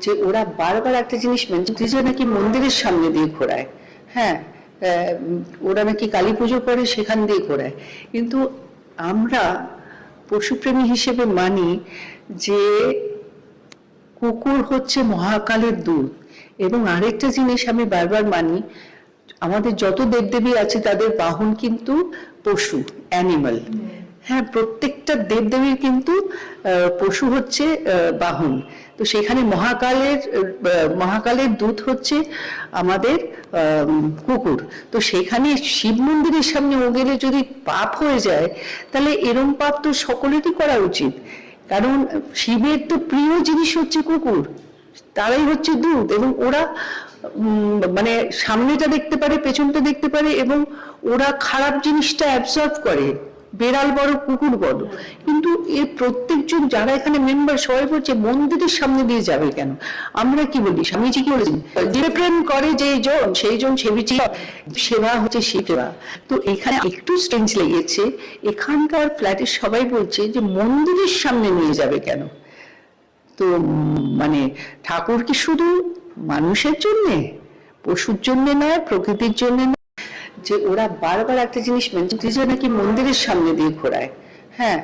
যে ওরা বারবার একটা জিনিস মেনশন যে নাকি মন্দিরের সামনে দিয়ে ঘোরায়। হ্যাঁ, ওরা নাকি কালী পুজো করে সেখান দিয়ে ঘোরায়, কিন্তু আমরা পশুপ্রেমী হিসেবে মানি যে কুকুর হচ্ছে মহাকালের দূত। এবং আরেকটা জিনিস আমি বারবার মানি, আমাদের যত দেবদেবী আছে তাদের বাহন কিন্তু পশু, অ্যানিমাল। হ্যাঁ, প্রত্যেকটা দেবদেবীর কিন্তু পশু হচ্ছে বাহন। তো সেখানে মহাকালের দূত হচ্ছে আমাদের কুকুর। তো সেখানে শিব মন্দিরের সামনে ও গেলে যদি পাপ হয়ে যায়, তাহলে এরম পাপ তো সকলেরই করা উচিত। কারণ শিবের তো প্রিয় জিনিস হচ্ছে কুকুর, তারাই হচ্ছে দূত। এবং ওরা মানে সামনেটা দেখতে পারে, পেছনটা দেখতে পারে, এবং ওরা খারাপ জিনিসটা অ্যাবজর্ভ করে। বেড়াল বড় কুকুর বড়, কিন্তু এর প্রত্যেকজন যারা এখানে মেম্বার সবাই বলছে মন্দিরের সামনে দিয়ে যাবে কেন? আমরা কি বলি, স্বামীজি কি বলেছেন, যে প্রেম করে যেই জন সেই জন সেবিচি, সেবা হচ্ছে সেবা। তো এখানে একটু স্ট্রেঞ্জ লেগেছে, এখানকার ফ্ল্যাটের সবাই বলছে যে মন্দিরের সামনে নিয়ে যাবে কেন? তো মানে ঠাকুর কি শুধু মানুষের জন্যে, পশুর জন্য নয়, প্রকৃতির জন্য নয়? যে ওরা বারবার একটা জিনিস মেনশন যে নাকি মন্দিরের সামনে দিয়ে ঘোরায়। হ্যাঁ,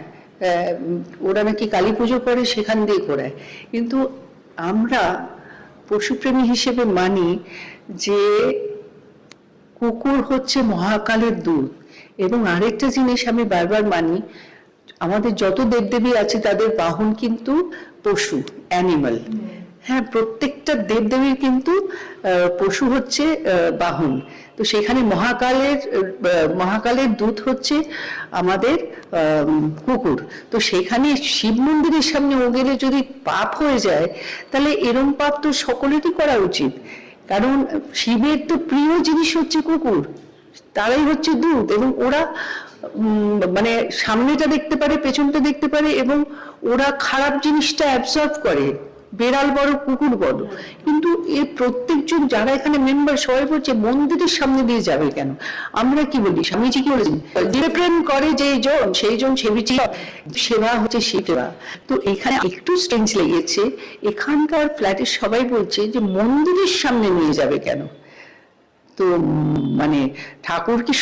ওরা নাকি কালী পুজো করে সেখান দিয়ে ঘোরায়, কিন্তু আমরা পশুপ্রেমী হিসেবে মানি যে কুকুর হচ্ছে মহাকালের দূত। এবং আরেকটা জিনিস আমি বারবার মানি, আমাদের যত দেবদেবী আছে তাদের বাহন কিন্তু পশু, অ্যানিমাল। হ্যাঁ, প্রত্যেকটা দেবদেবীর কিন্তু পশু হচ্ছে বাহন। তো সেখানে মহাকালের দূত হচ্ছে আমাদের কুকুর। তো সেখানে শিব মন্দিরের সামনে ও গেলে যদি পাপ হয়ে যায়, তাহলে এরম পাপ তো সকলেরই করা উচিত। কারণ শিবের তো প্রিয় জিনিস হচ্ছে কুকুর, তারাই হচ্ছে দূত। এবং ওরা মানে সামনেটা দেখতে পারে, পেছনটা দেখতে পারে, এবং ওরা খারাপ জিনিসটা অ্যাবজর্ভ করে। বেড়াল বড় কুকুর বড়, কিন্তু এর প্রত্যেকজন যারা এখানে মেম্বার সবাই বলছে মন্দিরের সামনে দিয়ে যাবে কেন? আমরা কি বলি, স্বামীজি কি বলেছেন, যে প্রেম করে যেই জন সেই জন সেবিচি, সেবা হচ্ছে সেবা। তো এখানে একটু স্ট্রেঞ্জ লেগেছে, এখানকার ফ্ল্যাটের সবাই বলছে যে মন্দিরের সামনে নিয়ে যাবে কেন? তো মানে ঠাকুর কি